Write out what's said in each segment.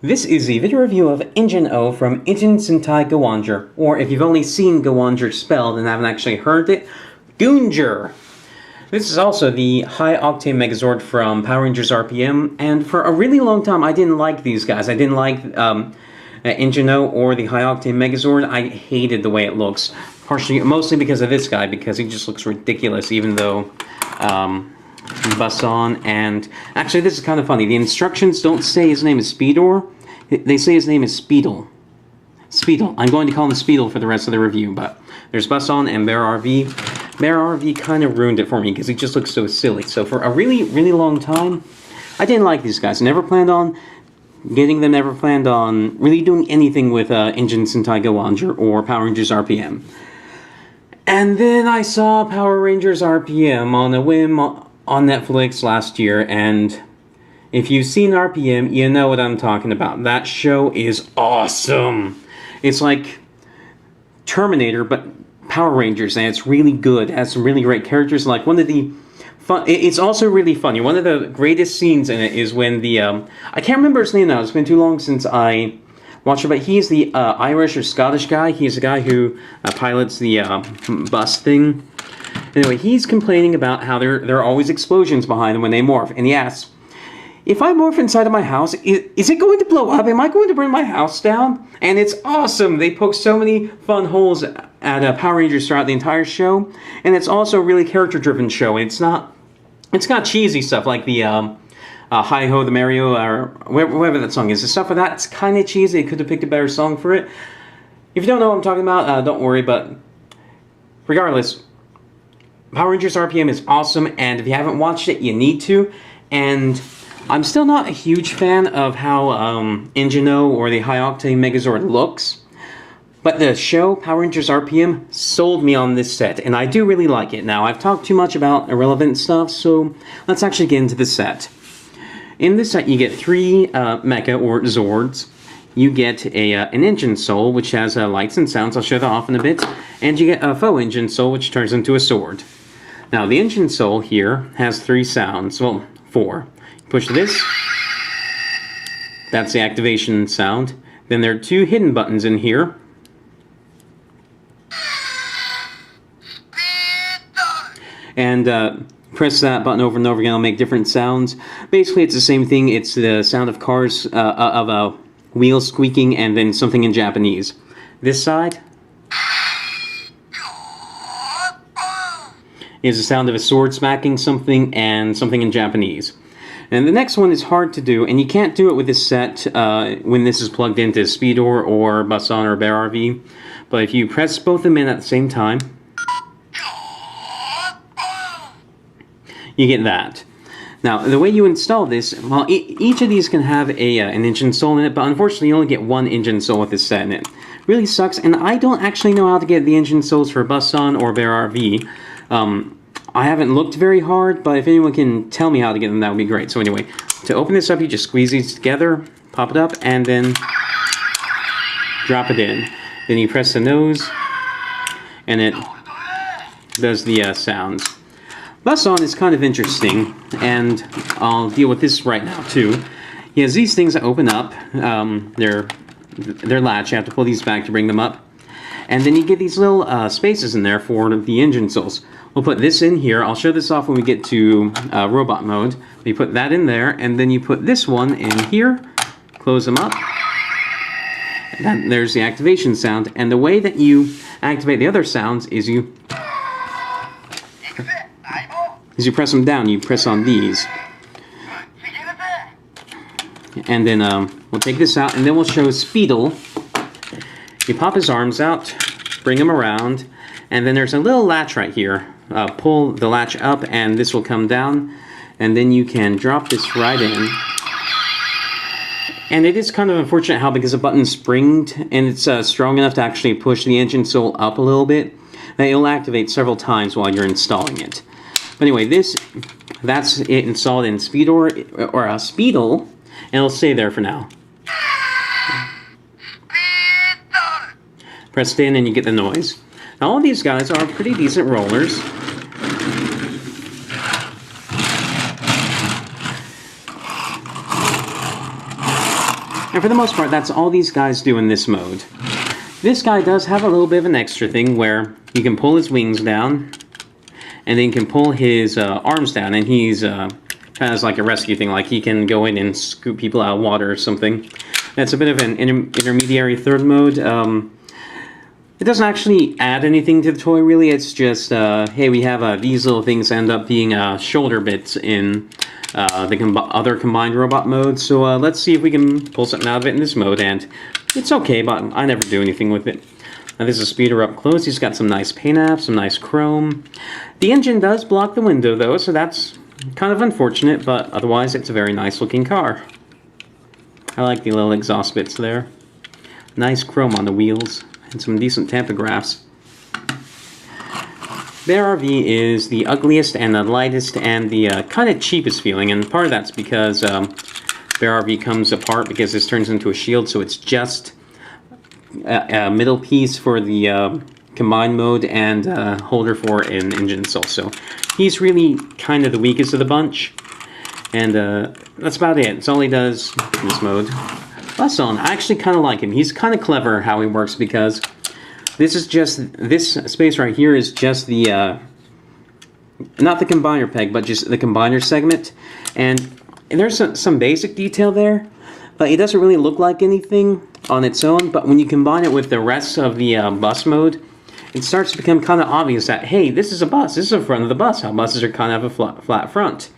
This is the video review of Engine O from Engine Sentai Go-Onger, or if you've only seen Go-Onger spelled and haven't actually heard it, Goonger. This is also the High Octane Megazord from Power Rangers RPM, and for a really long time I didn't like these guys. I didn't like Engine O or the High Octane Megazord. I hated the way it looks, mostly because of this guy, because he just looks ridiculous, even though Basson, and actually this is kind of funny, the instructions don't say his name is Speedor, they say his name is Speedle. Speedle. I'm going to call him Speedle for the rest of the review, but there's Basson and Bear RV. Bear RV kind of ruined it for me because he just looks so silly. So for a really, really long time, I didn't like these guys. Never planned on getting them, never planned on really doing anything with Engine Sentai Go-Onger or Power Rangers RPM. And then I saw Power Rangers RPM on a whim on Netflix last year, and if you've seen RPM, you know what I'm talking about. That show is awesome. It's like Terminator, but Power Rangers, and it's really good. It has some really great characters. Like one of the fun, it's also really funny. One of the greatest scenes in it is when the I can't remember his name now. It's been too long since I watched it, but he's the Irish or Scottish guy. He's the guy who pilots the bus thing. Anyway, he's complaining about how there are always explosions behind him when they morph, and he asks, if I morph inside of my house, is it going to blow up? Am I going to burn my house down? And it's awesome. They poke so many fun holes at Power Rangers throughout the entire show, and it's also a really character-driven show. It's not cheesy stuff like the Hi Ho the Mario or whatever that song is. The stuff for that, it's kind of cheesy. They could have picked a better song for it. If you don't know what I'm talking about, don't worry. But regardless, Power Rangers RPM is awesome, and if you haven't watched it, you need to. And I'm still not a huge fan of how Engine O or the High Octane Megazord looks, but the show, Power Rangers RPM, sold me on this set, and I do really like it. Now, I've talked too much about irrelevant stuff, so let's actually get into the set. In this set, you get 3 mecha, or Zords. You get an engine soul, which has lights and sounds. I'll show that off in a bit. And you get a faux engine soul, which turns into a sword. Now, the engine soul here has 3 sounds. Well, 4. Push this, that's the activation sound. Then there are 2 hidden buttons in here. And press that button over and over again, it'll make different sounds. Basically, it's the same thing. It's the sound of cars, of wheels squeaking, and then something in Japanese. This side is the sound of a sword smacking something, and something in Japanese. And the next one is hard to do, and you can't do it with this set when this is plugged into Speedor or Basson or Bear RV. But if you press both of them in at the same time, you get that. Now, the way you install this, well, each of these can have an engine soul in it, but unfortunately you only get 1 engine soul with this set, and it really sucks. And I don't actually know how to get the engine souls for Basson or Bear RV. I haven't looked very hard, but if anyone can tell me how to get them, that would be great. So anyway, to open this up, you just squeeze these together, pop it up, and then drop it in. Then you press the nose, and it does the sounds. Basson is kind of interesting, and I'll deal with this right now too. He has these things that open up. They're latch. You have to pull these back to bring them up. And then you get these little spaces in there for the engine souls. We'll put this in here. I'll show this off when we get to robot mode. You put that in there, and then you put this one in here. Close them up. And then there's the activation sound. And the way that you activate the other sounds is you press them down. You press on these. And then we'll take this out, and then we'll show Speedle. You pop his arms out, bring him around, and then there's a little latch right here. Pull the latch up, and this will come down, and then you can drop this right in. And it is kind of unfortunate how, because the button's springed, and it's strong enough to actually push the engine soul up a little bit, that it'll activate several times while you're installing it. But anyway, that's it installed in Speedor, or Speedle, and it'll stay there for now. Press it in and you get the noise. Now all these guys are pretty decent rollers. And for the most part, that's all these guys do in this mode. This guy does have a little bit of an extra thing where you can pull his wings down, and then you can pull his arms down, and he's kind of like a rescue thing, like he can go in and scoop people out of water or something. That's a bit of an intermediary third mode. It doesn't actually add anything to the toy, really. It's just, hey, we have these little things end up being shoulder bits in the other combined robot mode. So let's see if we can pull something out of it in this mode. And it's okay, but I never do anything with it. Now this is Speeder up close. He's got some nice paint apps, some nice chrome. The engine does block the window, though, so that's kind of unfortunate. But otherwise, it's a very nice-looking car. I like the little exhaust bits there. Nice chrome on the wheels. And some decent tachographs. Bear RV is the ugliest and the lightest and the kind of cheapest feeling, and part of that's because Bear RV comes apart because this turns into a shield, so it's just a middle piece for the combined mode and holder for an engine soul. So he's really kind of the weakest of the bunch, and that's about it. That's all he does in this mode. Busson, I actually kind of like him. He's kind of clever how he works because this space right here is just the, not the combiner peg, but just the combiner segment. And there's some basic detail there, but it doesn't really look like anything on its own. But when you combine it with the rest of the bus mode, it starts to become kind of obvious that, hey, this is a bus. This is the front of the bus. How buses are kind of have a flat front.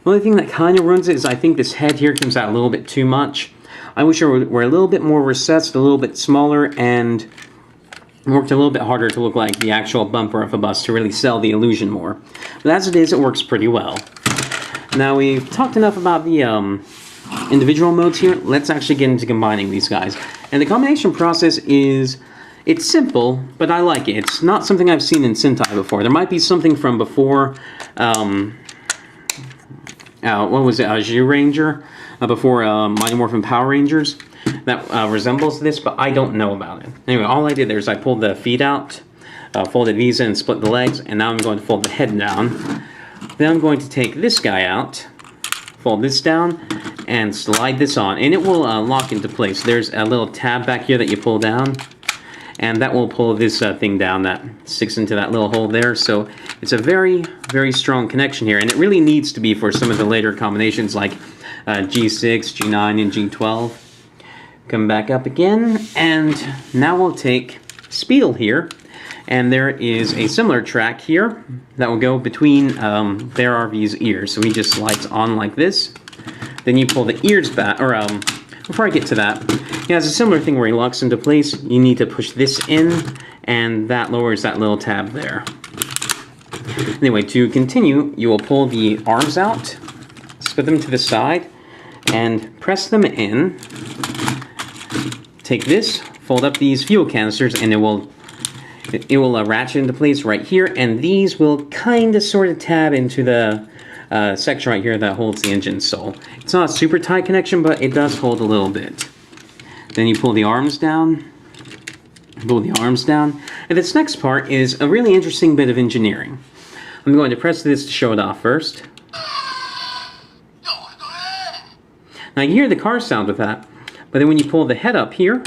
The only thing that kind of ruins it is I think this head here comes out a little bit too much. I wish it were a little bit more recessed, a little bit smaller, and worked a little bit harder to look like the actual bumper of a bus to really sell the illusion more. But as it is, it works pretty well. Now we've talked enough about the individual modes here. Let's actually get into combining these guys. And the combination process it's simple, but I like it. It's not something I've seen in Sentai before. There might be something from before, what was it, Zyuranger? Before Mighty Morphin Power Rangers that resembles this, but I don't know about it. Anyway, all I did there is I pulled the feet out, folded these in, split the legs, and now I'm going to fold the head down. Then I'm going to take this guy out, fold this down, and slide this on, and it will lock into place. There's a little tab back here that you pull down, and that will pull this thing down that sticks into that little hole there. So it's a very, very strong connection here, and it really needs to be for some of the later combinations like G6, G9, and G12. Come back up again, and now we'll take Speedle here, and there is a similar track here that will go between Bear RV's ears. So he just slides on like this. Then you pull the ears back, or before I get to that, he has a similar thing where he locks into place. You need to push this in, and that lowers that little tab there. Anyway, to continue, you will pull the arms out, split them to the side, and press them in. Take this, fold up these fuel canisters, and it will ratchet into place right here, and these will kind of sort of tab into the section right here that holds the engine soul. It's not a super tight connection, but it does hold a little bit. Then you pull the arms down, and this next part is a really interesting bit of engineering. I'm going to press this to show it off first. Now you hear the car sound with that, but then when you pull the head up here,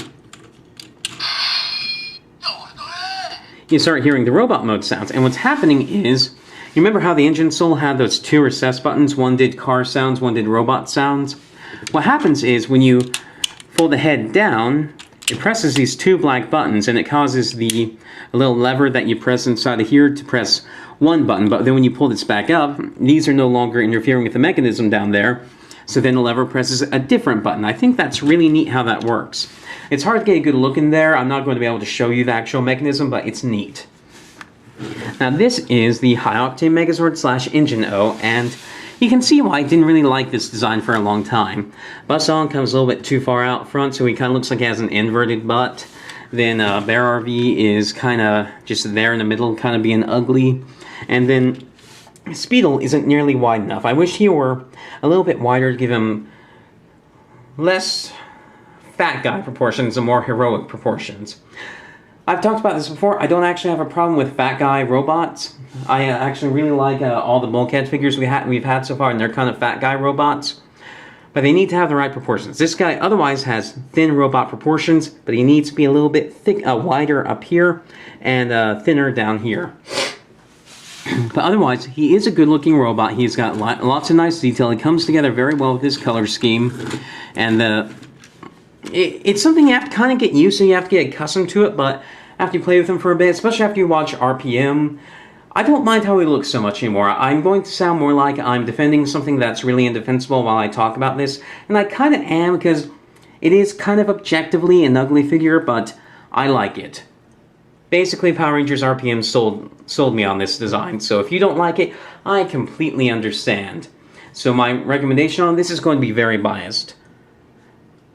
you start hearing the robot mode sounds. And what's happening is, you remember how the engine soul had those two recess buttons? One did car sounds, one did robot sounds. What happens is when you fold the head down, it presses these two black buttons, and it causes a little lever that you press inside of here to press one button. But then when you pull this back up, these are no longer interfering with the mechanism down there. So then the lever presses a different button. I think that's really neat how that works. It's hard to get a good look in there. I'm not going to be able to show you the actual mechanism, but it's neat. Now this is the High Octane Megazord / Engine O, and you can see why I didn't really like this design for a long time. Busson comes a little bit too far out front, so he kind of looks like he has an inverted butt. Then Bear RV is kind of just there in the middle, kind of being ugly. And then Speedle isn't nearly wide enough. I wish he were a little bit wider to give him less fat guy proportions and more heroic proportions. I've talked about this before. I don't actually have a problem with fat guy robots. I actually really like all the bulkhead figures we've had so far, and they're kind of fat guy robots. but they need to have the right proportions. This guy otherwise has thin robot proportions, but he needs to be a little bit thick, wider up here, and thinner down here. But otherwise, he is a good-looking robot. He's got lots of nice detail. It comes together very well with his color scheme, and it's something you have to kind of get used to. You have to get accustomed to it, but after you play with him for a bit, especially after you watch RPM, I don't mind how he looks so much anymore. I'm going to sound more like I'm defending something that's really indefensible while I talk about this, and I kind of am, because it is kind of objectively an ugly figure, but I like it. Basically, Power Rangers RPM sold me on this design, so if you don't like it, I completely understand. So my recommendation on this is going to be very biased.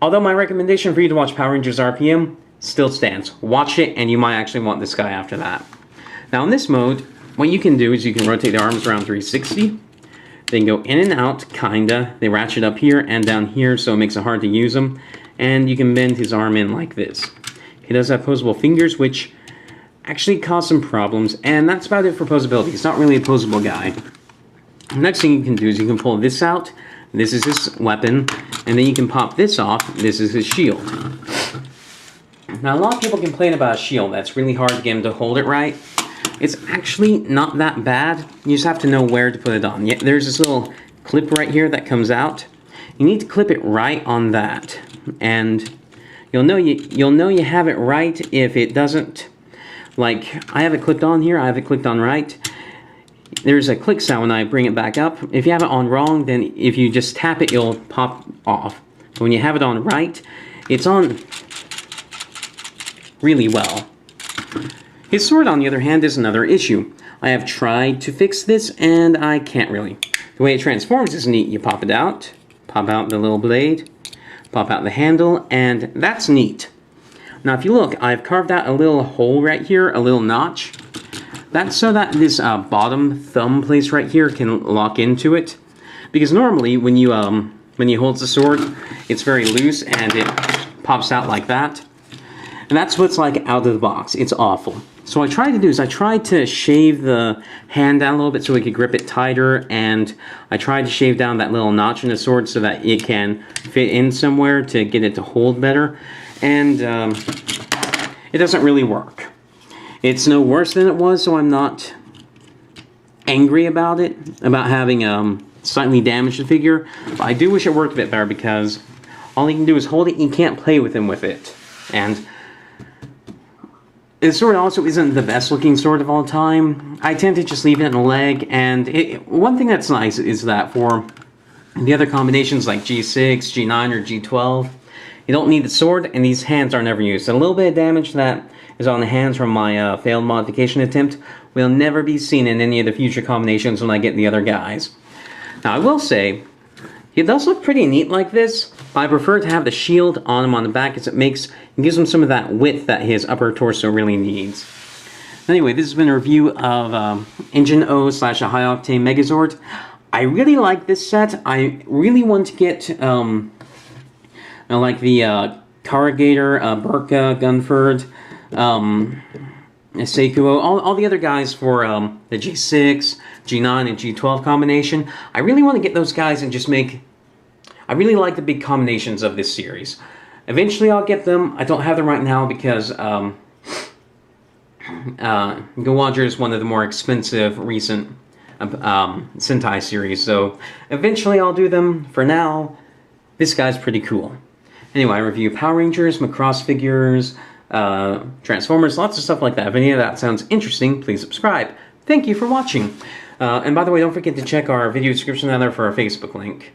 Although my recommendation for you to watch Power Rangers RPM still stands. Watch it, and you might actually want this guy after that. Now, in this mode, what you can do is you can rotate the arms around 360. They can go in and out, kinda. They ratchet up here and down here, so it makes it hard to use them. And you can bend his arm in like this. He does have posable fingers, which actually cause some problems, and that's about it for posability. He's not really a posable guy. Next thing you can do is you can pull this out. This is his weapon, and then you can pop this off. This is his shield. Now, a lot of people complain about a shield. That's really hard to get him to hold it right. It's actually not that bad. You just have to know where to put it on. Yeah, there's this little clip right here that comes out. You need to clip it right on that, and you'll know you have it right if it doesn't. Like, I have it clipped on here, I have it clicked on right. There's a click sound when I bring it back up. If you have it on wrong, then if you just tap it, it'll pop off. But when you have it on right, it's on really well. His sword, on the other hand, is another issue. I have tried to fix this, and I can't really. The way it transforms is neat. You pop it out, pop out the little blade, pop out the handle, and that's neat. Now, if you look, I've carved out a little hole right here, a little notch. That's so that this bottom thumb place right here can lock into it. Because normally, when you hold the sword, it's very loose and it pops out like that. And that's what's like out of the box. It's awful. So what I tried to do is I tried to shave the hand down a little bit so we could grip it tighter, and I tried to shave down that little notch in the sword so that it can fit in somewhere to get it to hold better. And it doesn't really work. It's no worse than it was, so I'm not angry about it, about having slightly damaged the figure. But I do wish it worked a bit better, because all you can do is hold it, you can't play with him with it. And the sword also isn't the best looking sword of all time. I tend to just leave it in a leg, and one thing that's nice is that for the other combinations like G6, G9, or G12, you don't need the sword, and these hands are never used. A little bit of damage that is on the hands from my failed modification attempt will never be seen in any of the future combinations when I get the other guys. Now, I will say, it does look pretty neat like this, but I prefer to have the shield on him on the back, as it gives him some of that width that his upper torso really needs. Anyway, this has been a review of Engine O/a High Octane Megazord. I really like this set. I really want to get like the Corrugator, Burka, Gunford, Seikuo, all the other guys for the G6, G9, and G12 combination. I really want to get those guys and just make... I really like the big combinations of this series. Eventually I'll get them. I don't have them right now because Gawadra is one of the more expensive recent Sentai series, so eventually I'll do them. For now, this guy's pretty cool. Anyway, I review Power Rangers, Macross figures, Transformers, lots of stuff like that. If any of that sounds interesting, please subscribe. Thank you for watching. And by the way, don't forget to check our video description down there for our Facebook link.